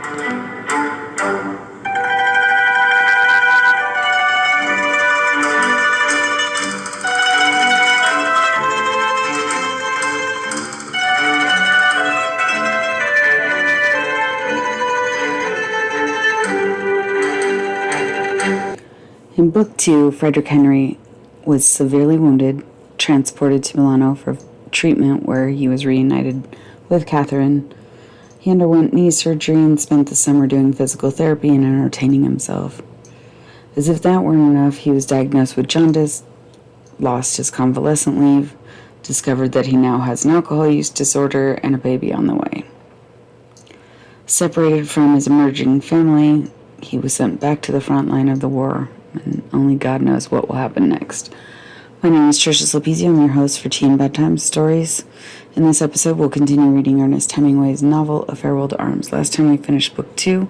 In Book 2, Frederick Henry was severely wounded, transported to Milano for treatment where he was reunited with Catherine. He underwent knee surgery and spent the summer doing physical therapy and entertaining himself. As if that weren't enough, he was diagnosed with jaundice, lost his convalescent leave, discovered that he now has an alcohol use disorder and a baby on the way. Separated from his emerging family, he was sent back to the front line of the war, and only God knows what will happen next. My name is Trisha Slapizzi. I'm your host for Teen Bedtime Stories. In this episode, we'll continue reading Ernest Hemingway's novel, A Farewell to Arms. Last time we finished Book 2,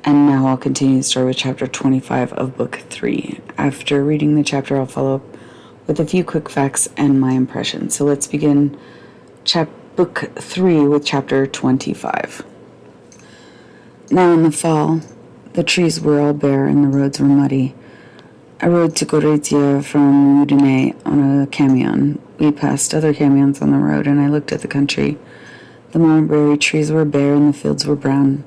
and now I'll continue the story with Chapter 25 of Book 3. After reading the chapter, I'll follow up with a few quick facts and my impressions. So let's begin Book 3 with Chapter 25. Now in the fall, the trees were all bare and the roads were muddy. I rode to Gorizia from Udine on a camion. We passed other camions on the road, and I looked at the country. The mulberry trees were bare, and the fields were brown.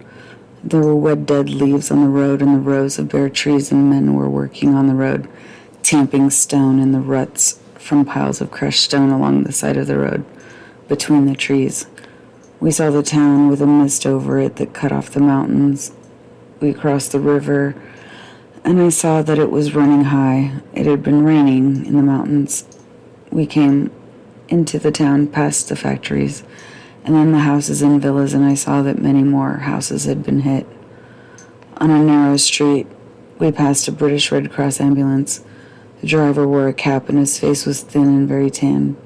There were wet dead leaves on the road, and the rows of bare trees, and men were working on the road, tamping stone in the ruts from piles of crushed stone along the side of the road, between the trees. We saw the town with a mist over it that cut off the mountains. We crossed the river, and I saw that it was running high. It had been raining in the mountains. We came into the town past the factories, and then the houses and villas, and I saw that many more houses had been hit. On a narrow street, we passed a British Red Cross ambulance. The driver wore a cap, and his face was thin and very tan.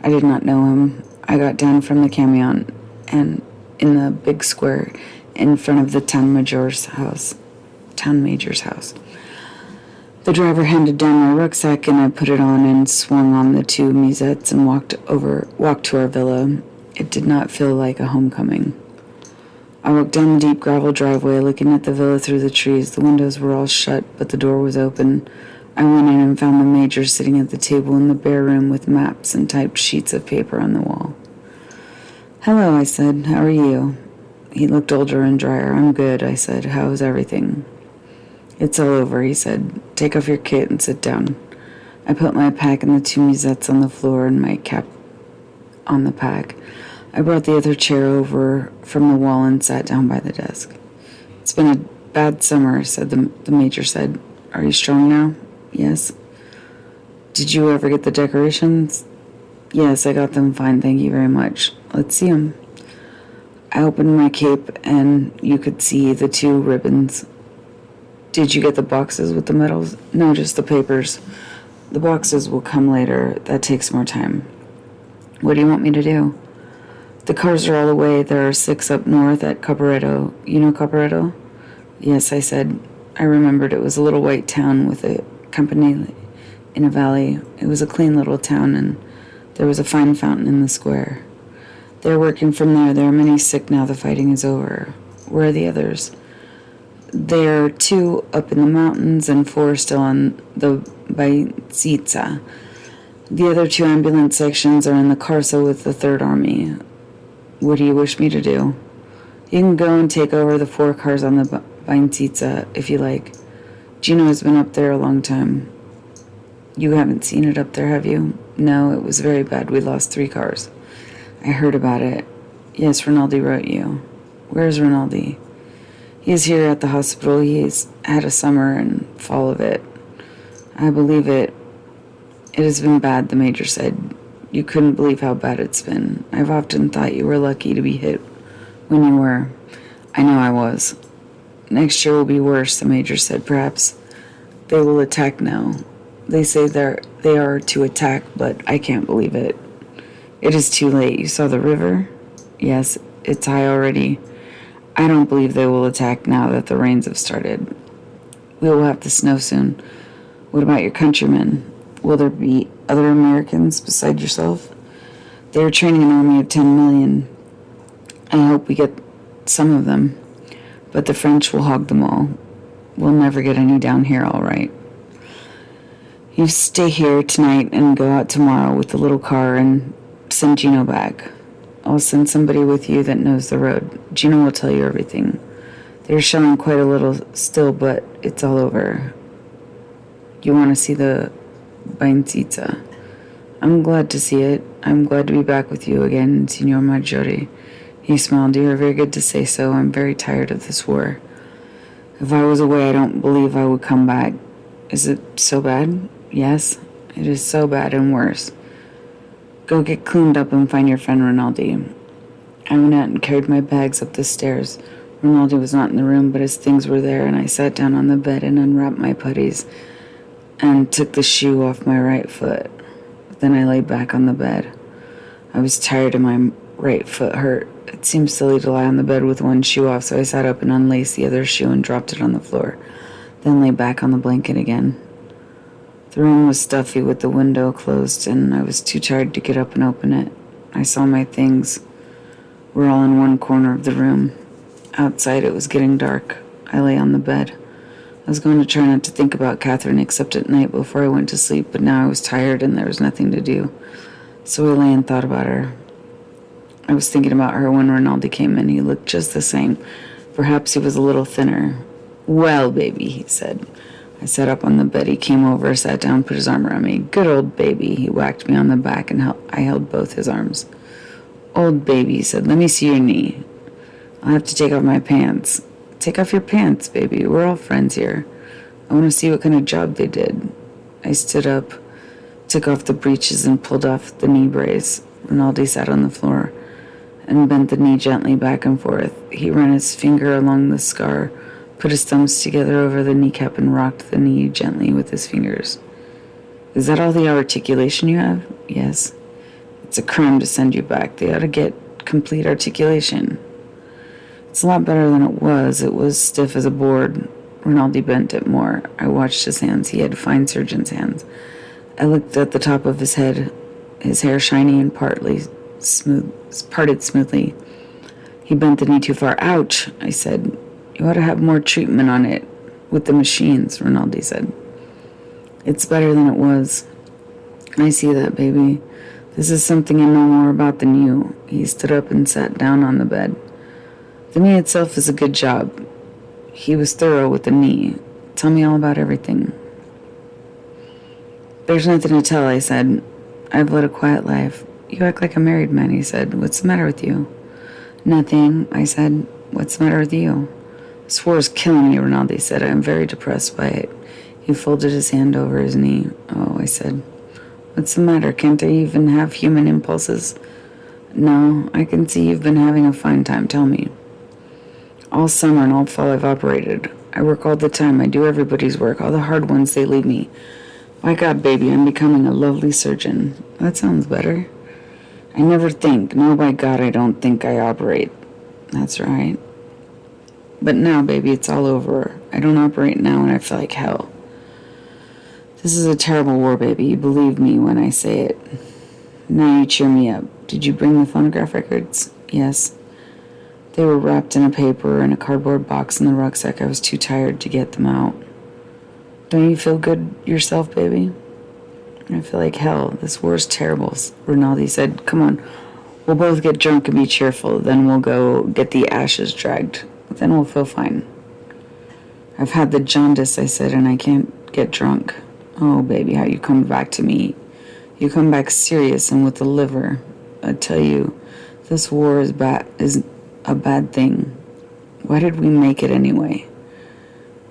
I did not know him. I got down from the camion, and in the big square in front of the town major's house. The driver handed down my rucksack, and I put it on and swung on the two musettes and walked to our villa. It did not feel like a homecoming. I walked down the deep gravel driveway, looking at the villa through the trees. The windows were all shut, but the door was open. I went in and found the major sitting at the table in the bare room with maps and typed sheets of paper on the wall. "Hello," I said. "How are you?" He looked older and drier. "I'm good," I said. "How's everything?" "It's all over," he said. "Take off your kit and sit down." I put my pack and the two musettes on the floor and my cap on the pack. I brought the other chair over from the wall and sat down by the desk. "It's been a bad summer," the major said. "Are you strong now?" "Yes." "Did you ever get the decorations?" "Yes, I got them fine, thank you very much." "Let's see them." I opened my cape, and you could see the two ribbons. "Did you get the boxes with the medals?" "No, just the papers. The boxes will come later. That takes more time." "What do you want me to do?" "The cars are all away. There are 6 up north at Caporetto. You know Caporetto?" "Yes," I said. I remembered it was a little white town with a company in a valley. It was a clean little town, and there was a fine fountain in the square. "They're working from there. There are many sick now the fighting is over." "Where are the others?" "There are 2 up in the mountains and 4 still on the Baitzica. The other 2 ambulance sections are in the Carso with the 3rd Army. What do you wish me to do?" "You can go and take over the 4 cars on the Baitzica if you like. Gino has been up there a long time." "You haven't seen it up there, have you?" "No, it was very bad. We lost 3 cars." "I heard about it." "Yes, Rinaldi wrote you." "Where's Rinaldi?" "He is here at the hospital. He's had a summer and fall of it." "I believe it. It has been bad," the major said. "You couldn't believe how bad it's been. I've often thought you were lucky to be hit when you were." "I know I was." "Next year will be worse," the major said. "Perhaps they will attack now. They say they are to attack, but I can't believe it." "It is too late. You saw the river?" "Yes, it's high already. I don't believe they will attack now that the rains have started. We will have the snow soon." "What about your countrymen? Will there be other Americans beside yourself?" "They are training an army of 10 million. I hope we get some of them." but the French will hog them all. We'll never get any down here, all right. You stay here tonight and go out tomorrow with the little car and send Gino back. I'll send somebody with you that knows the road. Gino will tell you everything. They're showing quite a little still, but it's all over. You want to see the Baincita? I'm glad to see it. I'm glad to be back with you again, Signor Maggiore. He smiled. You are very good to say so. I'm very tired of this war. If I was away, I don't believe I would come back. Is it so bad? Yes, it is so bad and worse. Go get cleaned up and find your friend Rinaldi. I went out and carried my bags up the stairs. Rinaldi was not in the room, but his things were there, and I sat down on the bed and unwrapped my puttees and took the shoe off my right foot. Then I lay back on the bed. I was tired and my right foot hurt. It seemed silly to lie on the bed with one shoe off, so I sat up and unlaced the other shoe and dropped it on the floor, then lay back on the blanket again. The room was stuffy with the window closed, and I was too tired to get up and open it. I saw my things were all in one corner of the room. Outside, it was getting dark. I lay on the bed. I was going to try not to think about Catherine except at night before I went to sleep, but now I was tired and there was nothing to do. So I lay and thought about her. I was thinking about her when Rinaldi came in. He looked just the same. Perhaps he was a little thinner. Well, baby, he said. I sat up on the bed. He came over, sat down, put his arm around me. Good old baby. He whacked me on the back and I held both his arms. Old baby, he said, let me see your knee. I'll have to take off my pants. Take off your pants, baby. We're all friends here. I want to see what kind of job they did. I stood up, took off the breeches, and pulled off the knee brace. Rinaldi sat on the floor and bent the knee gently back and forth. He ran his finger along the scar, put his thumbs together over the kneecap, and rocked the knee gently with his fingers. Is that all the articulation you have? Yes. It's a crime to send you back. They ought to get complete articulation. It's a lot better than it was. It was stiff as a board. Rinaldi bent it more. I watched his hands. He had fine surgeon's hands. I looked at the top of his head, his hair shiny and parted smoothly. He bent the knee too far. Ouch, I said. You ought to have more treatment on it with the machines, Rinaldi said. It's better than it was. I see that, baby. This is something I know more about than you. He stood up and sat down on the bed. The knee itself is a good job. He was thorough with the knee. Tell me all about everything. There's nothing to tell, I said. I've led a quiet life. You act like a married man, he said. What's the matter with you? Nothing, I said. What's the matter with you? This war is killing me, Rinaldi said. I am very depressed by it. He folded his hand over his knee. Oh, I said. What's the matter? Can't I even have human impulses? No, I can see you've been having a fine time. Tell me. All summer and all fall I've operated. I work all the time. I do everybody's work. All the hard ones, they leave me. My God, baby, I'm becoming a lovely surgeon. That sounds better. I never think. No, by God, I don't think I operate. That's right. But now, baby, it's all over. I don't operate now and I feel like hell. This is a terrible war, baby. You believe me when I say it. Now you cheer me up. Did you bring the phonograph records? Yes. They were wrapped in a paper in a cardboard box in the rucksack. I was too tired to get them out. Don't you feel good yourself, baby? I feel like hell. This war's terrible, Rinaldi said. Come on. We'll both get drunk and be cheerful. Then we'll go get the ashes dragged. Then we'll feel fine. I've had the jaundice, I said, and I can't get drunk. Oh, baby, how you come back to me. You come back serious and with the liver. I tell you, this war is a bad thing. Why did we make it anyway?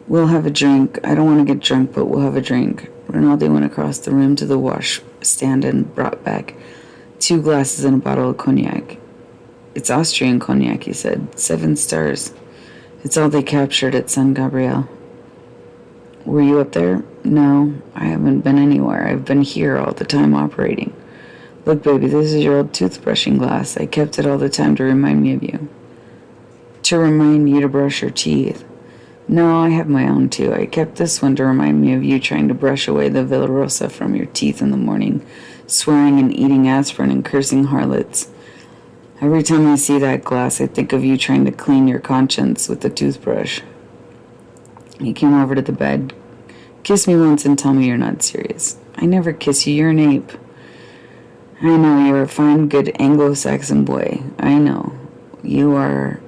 We'll have a drink. I don't want to get drunk, but we'll have a drink. Rinaldi went across the room to the wash stand and brought back 2 glasses and a bottle of cognac. It's Austrian cognac, he said. 7 stars. It's all they captured at San Gabriel. Were you up there? No, I haven't been anywhere. I've been here all the time operating. Look, baby, this is your old toothbrushing glass. I kept it all the time to remind me of you. To remind you to brush your teeth. No, I have my own too. I kept this one to remind me of you trying to brush away the Villarosa from your teeth in the morning, swearing and eating aspirin and cursing harlots. Every time I see that glass, I think of you trying to clean your conscience with a toothbrush. He came over to the bed. Kiss me once and tell me you're not serious. I never kiss you, you're an ape. I know, you're a fine, good Anglo-Saxon boy. I know. You are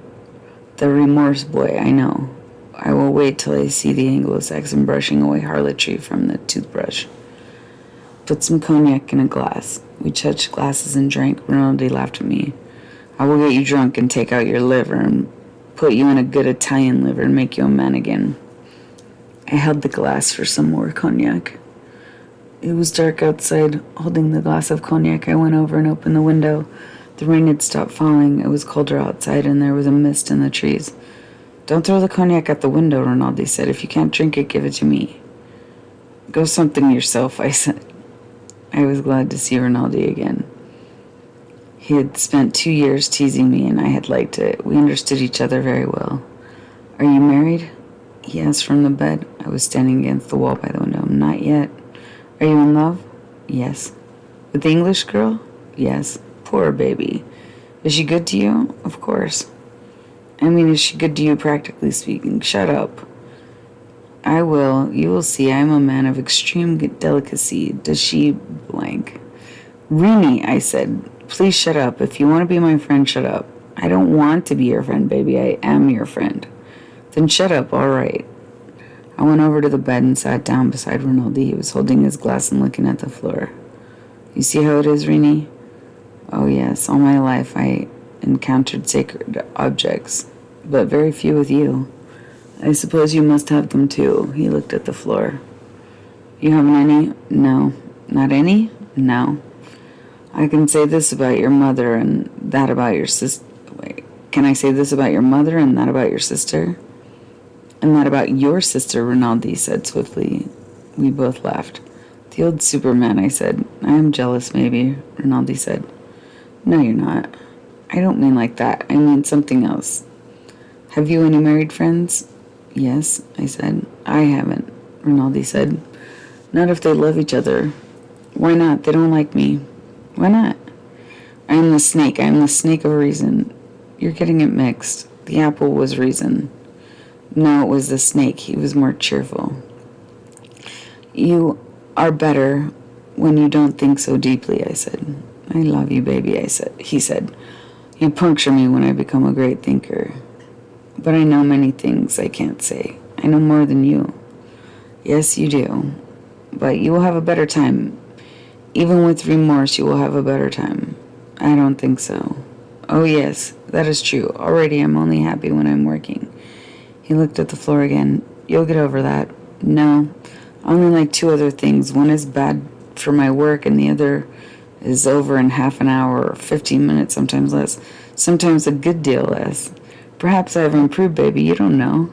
the remorse boy, I know. I will wait till I see the Anglo-Saxon brushing away harlotry from the toothbrush. Put some cognac in a glass. We touched glasses and drank. Rinaldi laughed at me. I will get you drunk and take out your liver and put you in a good Italian liver and make you a man again. I held the glass for some more cognac. It was dark outside. Holding the glass of cognac, I went over and opened the window. The rain had stopped falling. It was colder outside, and there was a mist in the trees. Don't throw the cognac out the window, Rinaldi said. If you can't drink it, give it to me. Go something yourself, I said. I was glad to see Rinaldi again. He had spent 2 years teasing me, and I had liked it. We understood each other very well. Are you married? He asked from the bed. I was standing against the wall by the window. Not yet. Are you in love? Yes. With the English girl? Yes. Poor baby. Is she good to you? Of course. I mean, is she good to you, practically speaking? Shut up. I will. You will see. I am a man of extreme delicacy. Does she blank? Rini, I said. Please shut up. If you want to be my friend, shut up. I don't want to be your friend, baby. I am your friend. Then shut up, all right. I went over to the bed and sat down beside Rinaldi. He was holding his glass and looking at the floor. You see how it is, Rini? Oh, yes. All my life I encountered sacred objects, but very few with you. I suppose you must have them, too. He looked at the floor. You haven't any? No. Not any? No. I can say this about your mother and that about your sister. Wait, can I say this about your mother and that about your sister? And that about your sister, Rinaldi said swiftly. We both laughed. The old Superman, I said. I am jealous, maybe, Rinaldi said. No, you're not. I don't mean like that. I mean something else. Have you any married friends? Yes, I said. I haven't, Rinaldi said. Not if they love each other. Why not? They don't like me. Why not? I am the snake. I am the snake of reason. You're getting it mixed. The apple was reason. No, it was the snake. He was more cheerful. You are better when you don't think so deeply, I said. I love you, baby, he said. You puncture me when I become a great thinker. But I know many things I can't say. I know more than you. Yes, you do. But you will have a better time. Even with remorse, you will have a better time. I don't think so. Oh, yes, that is true. Already I'm only happy when I'm working. He looked at the floor again. You'll get over that. No, I only like 2 other things. One is bad for my work, and the other is over in half an hour or 15 minutes, sometimes less. Sometimes a good deal less. Perhaps I've improved, baby. You don't know.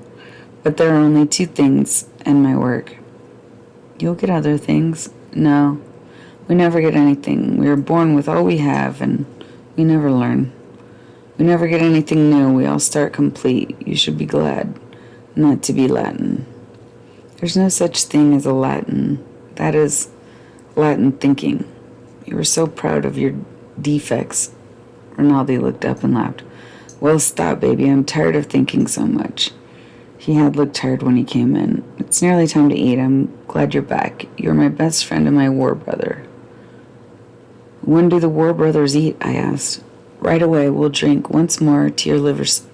But there are only 2 things in my work. You'll get other things. No. We never get anything. We are born with all we have, and we never learn. We never get anything new. We all start complete. You should be glad not to be Latin. There's no such thing as a Latin. That is Latin thinking. You were so proud of your defects. Rinaldi looked up and laughed. Well, stop, baby. I'm tired of thinking so much. He had looked tired when he came in. It's nearly time to eat. I'm glad you're back. You're my best friend and my war brother. When do the war brothers eat? I asked. Right away. We'll drink once more to your liver's,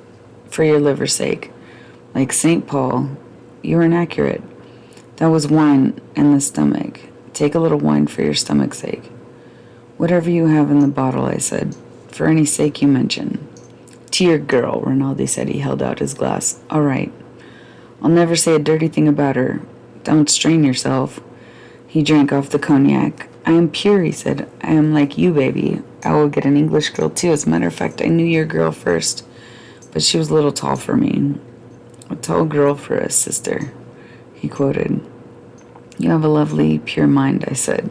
for your liver's sake. Like St. Paul. You are inaccurate. That was wine in the stomach. Take a little wine for your stomach's sake. Whatever you have in the bottle, I said. For any sake you mention. To your girl, Rinaldi said. He held out his glass. All right. I'll never say a dirty thing about her. Don't strain yourself. He drank off the cognac. I am pure, he said. I am like you, baby. I will get an English girl, too. As a matter of fact, I knew your girl first. But she was a little tall for me. A tall girl for a sister, he quoted. You have a lovely, pure mind, I said.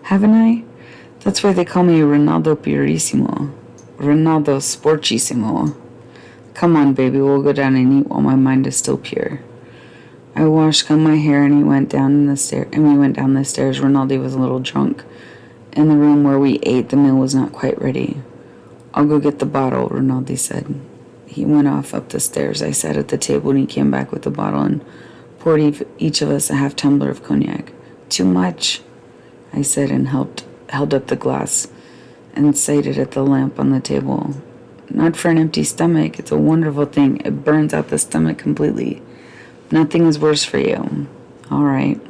Haven't I? That's why they call me Rinaldo Purissimo. Rinaldo Sporchissimo. Come on, baby, we'll go down and eat while my mind is still pure. I washed, combed my hair, and we went down the stairs. Rinaldi was a little drunk. In the room where we ate, the meal was not quite ready. I'll go get the bottle, Rinaldi said. He went off up the stairs. I sat at the table and he came back with the bottle and poured each of us a half tumbler of cognac. Too much, I said, and held up the glass and sighted at the lamp on the table. Not for an empty stomach. It's a wonderful thing. It burns out the stomach completely. Nothing is worse for you. All right.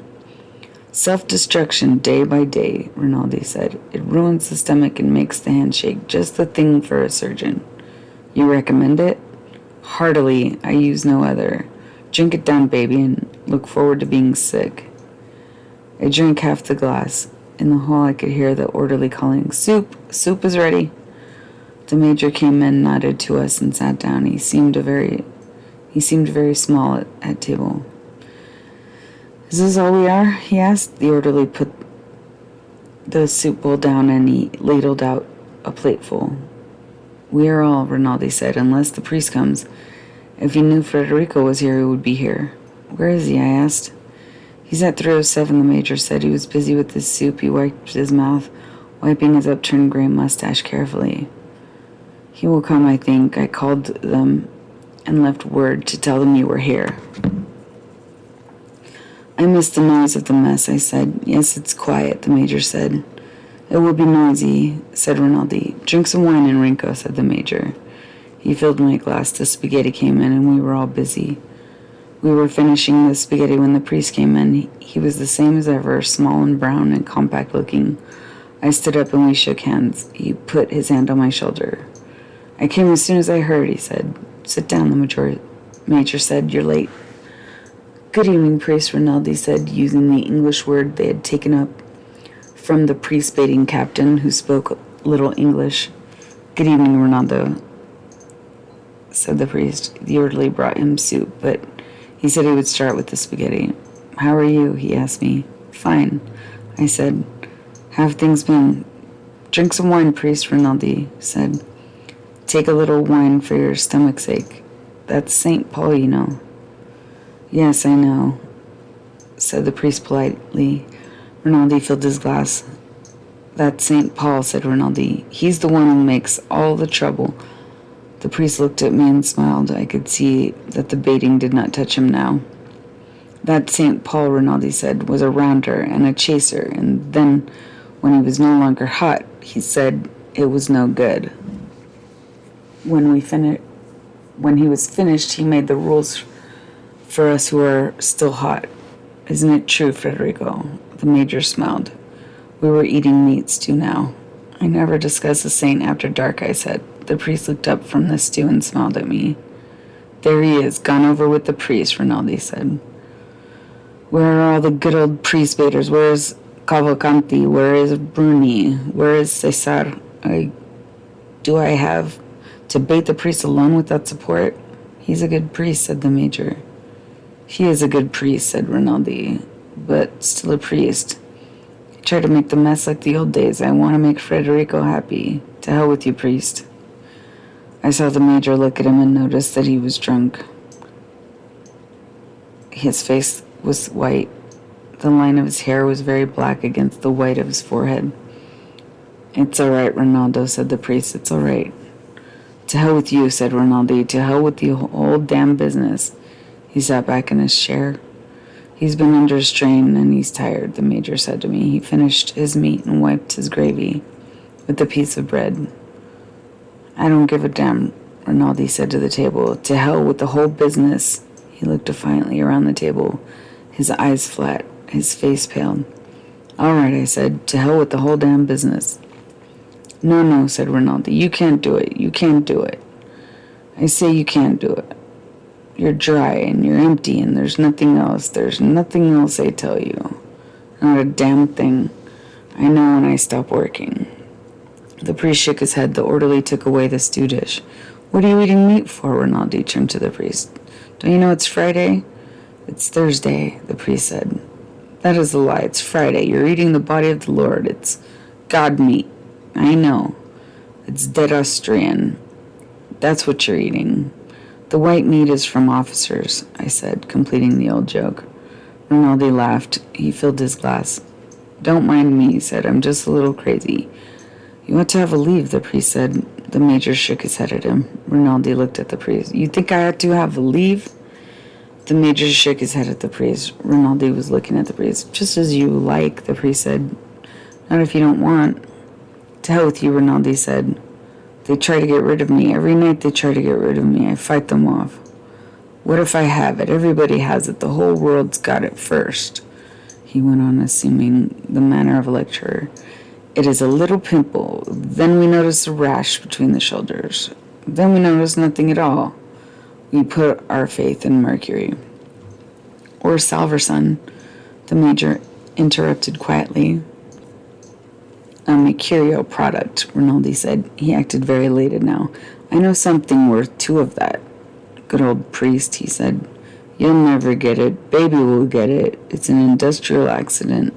Self-destruction day by day, Rinaldi said. It ruins the stomach and makes the handshake just the thing for a surgeon. You recommend it? Heartily. I use no other. Drink it down, baby, and look forward to being sick. I drank half the glass. In the hall, I could hear the orderly calling, Soup! Soup is ready. The major came in, nodded to us, and sat down. He seemed very small at table. Is this all we are? He asked. The orderly put the soup bowl down and he ladled out a plateful. We are all, Rinaldi said, unless the priest comes. If he knew Frederico was here, he would be here. Where is he? I asked. He's at 307, the major said. He was busy with his soup. He wiped his mouth, wiping his upturned gray mustache carefully. He will come, I think. I called them and left word to tell them you were here. I missed the noise of the mess, I said. Yes, it's quiet, the major said. It will be noisy, said Rinaldi. Drink some wine, Enrico, said the major. He filled my glass. The spaghetti came in, and we were all busy. We were finishing the spaghetti when the priest came in. He was the same as ever, small and brown and compact-looking. I stood up and we shook hands. He put his hand on my shoulder. I came as soon as I heard, he said. Sit down, the major said. You're late. Good evening, priest, Rinaldi said, using the English word they had taken up from the priest-baiting captain who spoke little English. Good evening, Rinaldo, said the priest. The orderly brought him soup, but he said he would start with the spaghetti. How are you? He asked me. Fine, I said. How have things been? Drink some wine, priest, Rinaldi said. Take a little wine for your stomach's sake. That's St. Paul, you know. Yes, I know, said the priest politely. Rinaldi filled his glass. That's St. Paul, said Rinaldi. He's the one who makes all the trouble. The priest looked at me and smiled. I could see that the baiting did not touch him now. That St. Paul, Rinaldi said, was a rounder and a chaser, and then, when he was no longer hot, he said it was no good. When he was finished, he made the rules for us who are still hot. Isn't it true, Frederico? The major smiled. We were eating meat stew now. I never discuss a saint after dark, I said. The priest looked up from the stew and smiled at me. There he is, gone over with the priest, Rinaldi said. Where are all the good old priest baiters? Where is Cavalcanti? Where is Bruni? Where is Cesar? Do I have to bait the priest alone without support? He's a good priest, said the major. He is a good priest, said Rinaldi, but still a priest. I try to make the mess like the old days. I want to make Frederico happy. To hell with you, priest. I saw the major look at him and noticed that he was drunk. His face was white. The line of his hair was very black against the white of his forehead. It's all right, Rinaldo, said the priest. It's all right. To hell with you, said Rinaldi. To hell with the whole damn business. He sat back in his chair. He's been under a strain and he's tired, the major said to me. He finished his meat and wiped his gravy with a piece of bread. I don't give a damn, Rinaldi said to the table. To hell with the whole business. He looked defiantly around the table, his eyes flat, his face pale. All right, I said. To hell with the whole damn business. No, said Rinaldi. You can't do it. You can't do it. I say you can't do it. You're dry and you're empty and there's nothing else. There's nothing else I tell you. Not a damn thing. I know when I stop working. The priest shook his head. The orderly took away the stew dish. What are you eating meat for? Rinaldi turned to the priest. Don't you know it's Friday? It's Thursday, the priest said. That is a lie. It's Friday. You're eating the body of the Lord. It's God meat. I know. It's dead Austrian. That's what you're eating. The white meat is from officers, I said, completing the old joke. Rinaldi laughed. He filled his glass. Don't mind me, he said. I'm just a little crazy. You ought to have a leave, the priest said. The major shook his head at him. Rinaldi looked at the priest. You think I had to have leave? The major shook his head at the priest. Rinaldi was looking at the priest. Just as you like, the priest said. Not if you don't want. To hell with you, Rinaldi said. They try to get rid of me. Every night they try to get rid of me. I fight them off. What if I have it? Everybody has it. The whole world's got it first. He went on, assuming the manner of a lecturer. It is a little pimple. Then we notice a rash between the shoulders. Then we notice nothing at all. We put our faith in Mercury. Or Salverson, the major interrupted quietly. A Mercurio product, Rinaldi said. He acted very elated now. I know something worth 2 of that. Good old priest, he said. You'll never get it. Baby will get it. It's an industrial accident.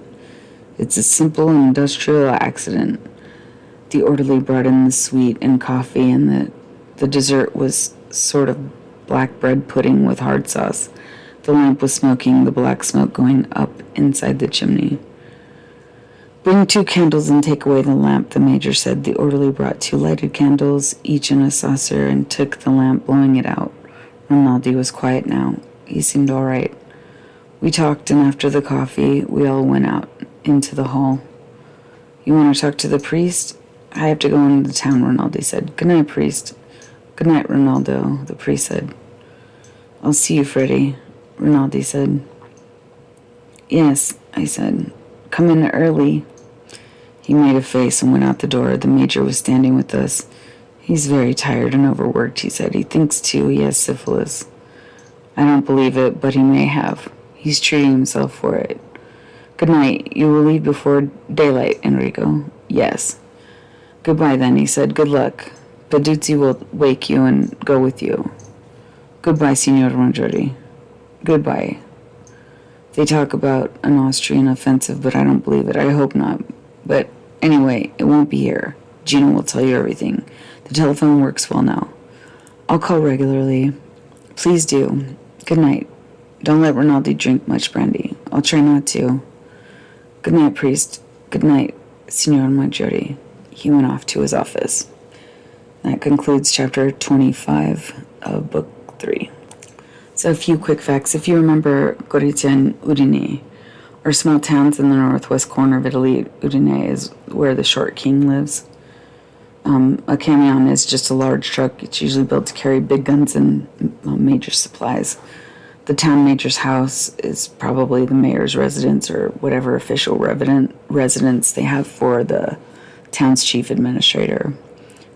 It's a simple industrial accident. The orderly brought in the sweet and coffee, and the dessert was sort of black bread pudding with hard sauce. The lamp was smoking, the black smoke going up inside the chimney. Bring 2 candles and take away the lamp, the major said. The orderly brought 2 lighted candles, each in a saucer, and took the lamp, blowing it out. Rinaldi was quiet now. He seemed all right. We talked, and after the coffee, we all went out into the hall. You want to talk to the priest? I have to go into the town, Rinaldi said. Good night, priest. Good night, Rinaldo, the priest said. I'll see you, Freddie, Rinaldi said. Yes, I said. Come in early. He made a face and went out the door. The major was standing with us. He's very tired and overworked, he said. He thinks, too, he has syphilis. I don't believe it, but he may have. He's treating himself for it. Good night. You will leave before daylight, Enrico. Yes. Goodbye, then, he said. Good luck. Peduzzi will wake you and go with you. Goodbye, Signor Maggiore. Goodbye. They talk about an Austrian offensive, but I don't believe it. I hope not. But anyway, it won't be here. Gina will tell you everything. The telephone works well now. I'll call regularly. Please do. Good night. Don't let Rinaldi drink much brandy. I'll try not to. Good night, priest. Good night, Signor Maggiore. He went off to his office. That concludes chapter 25 of book 3. So a few quick facts. If you remember Gorizia and Udine, are small towns in the northwest corner of Italy. Udine is where the short king lives. A camion is just a large truck. It's usually built to carry big guns and major supplies. The town major's house is probably the mayor's residence or whatever official residence they have for the town's chief administrator.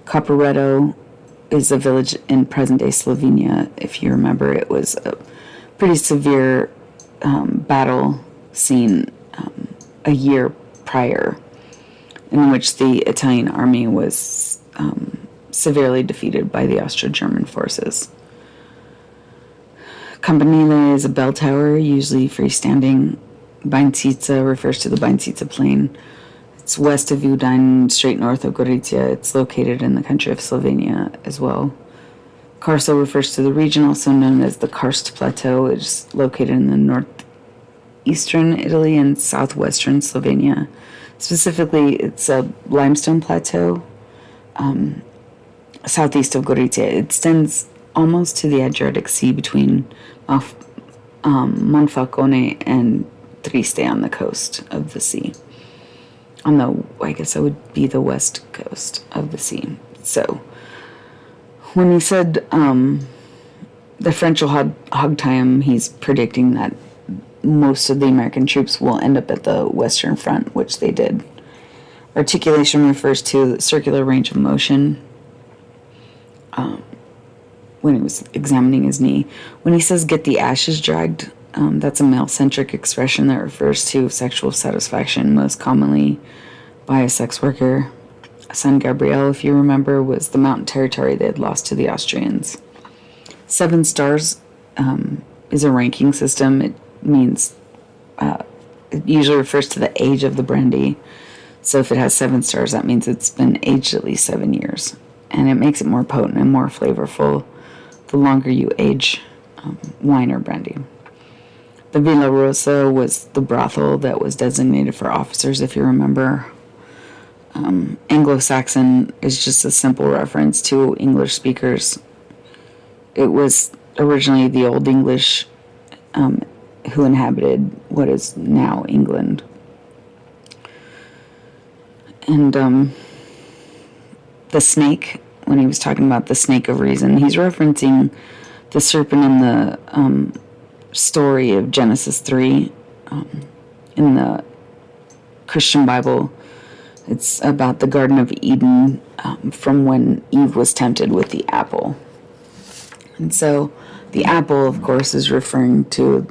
Caporetto is a village in present-day Slovenia. If you remember, it was a pretty severe battle scene a year prior, in which the Italian army was severely defeated by the Austro-German forces. Campanile is a bell tower, usually freestanding. Bajnica refers to the Bajnica plain. It's west of Udine, straight north of Gorizia. It's located in the country of Slovenia as well. Carso refers to the region, also known as the Karst Plateau. It's located in the northeastern Italy and southwestern Slovenia. Specifically, it's a limestone plateau southeast of Gorizia. It extends almost to the Adriatic Sea between Monfalcone and Trieste on the coast of the sea. I guess that would be the west coast of the sea. So, when he said the French will hog tie him, he's predicting that most of the American troops will end up at the Western Front, which they did. Articulation refers to the circular range of motion when he was examining his knee. When he says get the ashes dragged, that's a male-centric expression that refers to sexual satisfaction, most commonly by a sex worker. San Gabriel, if you remember, was the mountain territory they had lost to the Austrians. 7 stars is a ranking system. It means, it usually refers to the age of the brandy. So if it has 7 stars, that means it's been aged at least 7 years. And it makes it more potent and more flavorful the longer you age wine or brandy. The Villa Rosa was the brothel that was designated for officers, if you remember. Anglo-Saxon is just a simple reference to English speakers. It was originally the Old English who inhabited what is now England. And the snake, when he was talking about the snake of reason, he's referencing the serpent in the story of Genesis 3 in the Christian Bible. It's about the Garden of Eden from when Eve was tempted with the apple. And so the apple, of course, is referring to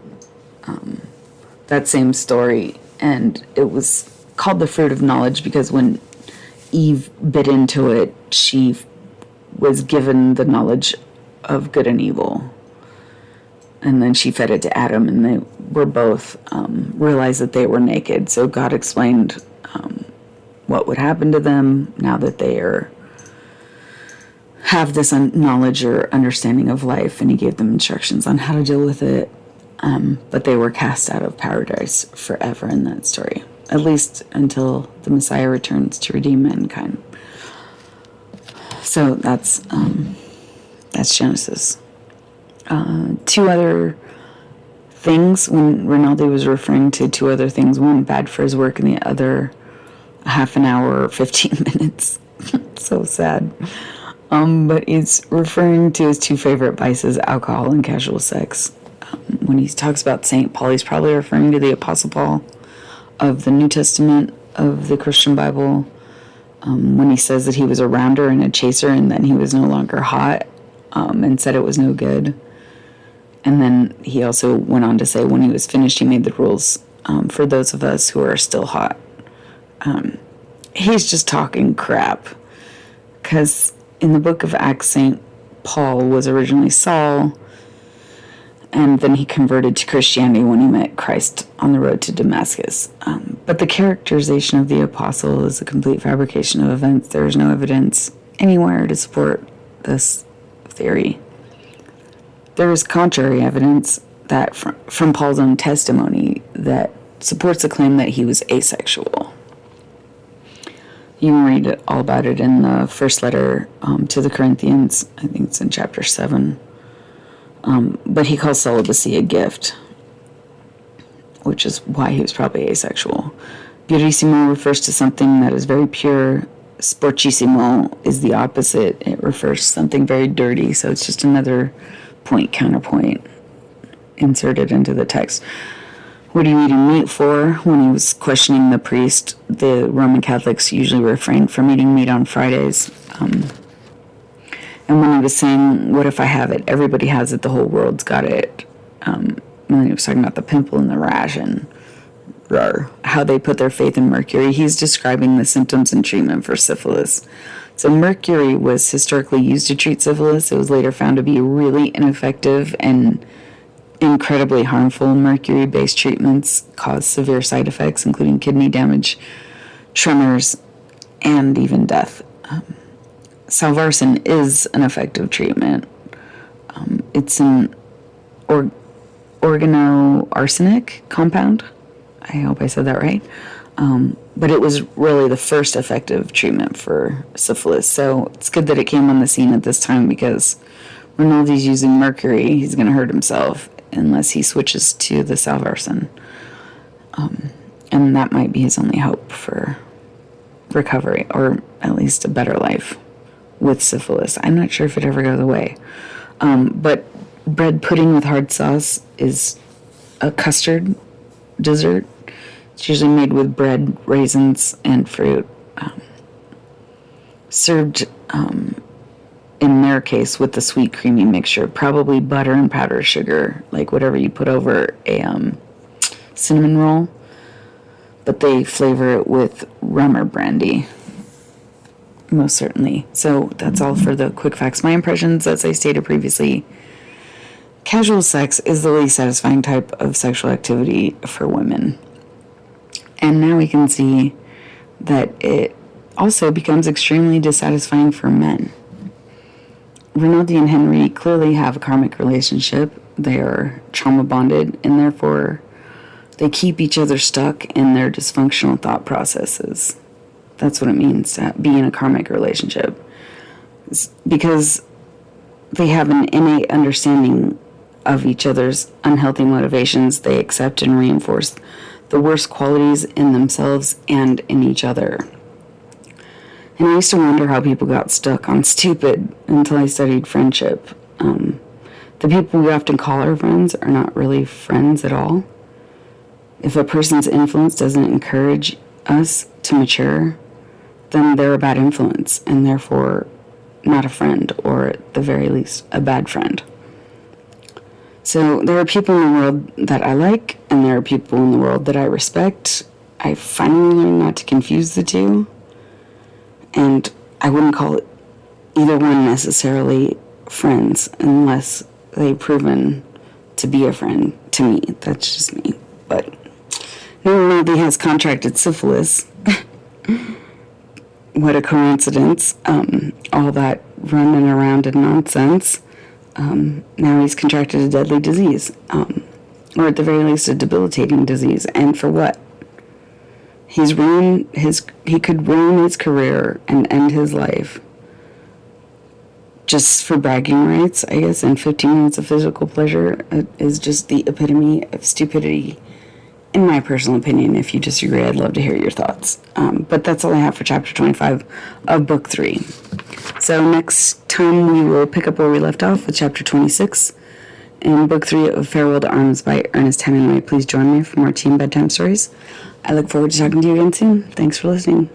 that same story. And it was called the fruit of knowledge because when Eve bit into it, she was given the knowledge of good and evil. And then she fed it to Adam, and they were both realized that they were naked. So God explained what would happen to them now that they have this knowledge or understanding of life, and he gave them instructions on how to deal with it. But they were cast out of paradise forever in that story, at least until the Messiah returns to redeem mankind. So that's Genesis. Two other things, when Rinaldi was referring to two other things, one bad for his work and the other half an hour or 15 minutes. So sad. But he's referring to his two favorite vices, alcohol and casual sex. When he talks about St. Paul, he's probably referring to the Apostle Paul of the New Testament of the Christian Bible, when he says that he was a rounder and a chaser and then he was no longer hot, and said it was no good. And then he also went on to say when he was finished, he made the rules for those of us who are still hot. He's just talking crap, because in the book of Acts, St. Paul was originally Saul, and then he converted to Christianity when he met Christ on the road to Damascus. But the characterization of the apostle is a complete fabrication of events. There is no evidence anywhere to support this theory. There is contrary evidence that from Paul's own testimony that supports the claim that he was asexual. You can read all about it in the first letter to the Corinthians. I think it's in chapter 7. But he calls celibacy a gift, which is why he was probably asexual. Purissimo refers to something that is very pure. Sporchissimo is the opposite. It refers to something very dirty. So it's just another point, counterpoint inserted into the text. What are you eating meat for? When he was questioning the priest, the Roman Catholics usually refrained from eating meat on Fridays. And when he was saying, what if I have it? Everybody has it. The whole world's got it. And then he was talking about the pimple and the rash and how they put their faith in mercury. He's describing the symptoms and treatment for syphilis. So mercury was historically used to treat syphilis. It was later found to be really ineffective and incredibly harmful. Mercury-based treatments cause severe side effects, including kidney damage, tremors, and even death. Salvarsan is an effective treatment. It's an organoarsenic compound. I hope I said that right. But it was really the first effective treatment for syphilis. So it's good that it came on the scene at this time, because Rinaldi's using mercury. He's going to hurt himself unless he switches to the Salvarsan. And that might be his only hope for recovery, or at least a better life with syphilis. I'm not sure if it ever goes away. But bread pudding with hard sauce is a custard dessert. It's usually made with bread, raisins, and fruit. Served, in their case, with the sweet creamy mixture, probably butter and powdered sugar, like whatever you put over a cinnamon roll. But they flavor it with rum or brandy. Most certainly. So that's all for the quick facts. My impressions, as I stated previously, casual sex is the least satisfying type of sexual activity for women. And now we can see that it also becomes extremely dissatisfying for men. Rinaldi and Henry clearly have a karmic relationship. They are trauma bonded, and therefore they keep each other stuck in their dysfunctional thought processes. That's what it means to be in a karmic relationship. It's because they have an innate understanding of each other's unhealthy motivations. They accept and reinforce the worst qualities in themselves and in each other. And I used to wonder how people got stuck on stupid until I studied friendship. The people we often call our friends are not really friends at all. If a person's influence doesn't encourage us to mature, then they're a bad influence and therefore not a friend, or at the very least, a bad friend. So there are people in the world that I like, and there are people in the world that I respect. I finally learned not to confuse the two, and I wouldn't call either one necessarily friends unless they've proven to be a friend to me. That's just me. But no lady has contracted syphilis. What a coincidence. All that running around and nonsense. Now he's contracted a deadly disease. Or at the very least a debilitating disease. And for what? He could ruin his career and end his life just for bragging rights, I guess, and 15 minutes of physical pleasure is just the epitome of stupidity, in my personal opinion. If you disagree, I'd love to hear your thoughts. But that's all I have for chapter 25 of book 3. So next time we will pick up where we left off with chapter 26 in book 3 of Farewell to Arms by Ernest Hemingway. Please join me for more teen bedtime stories. I look forward to talking to you again soon. Thanks for listening.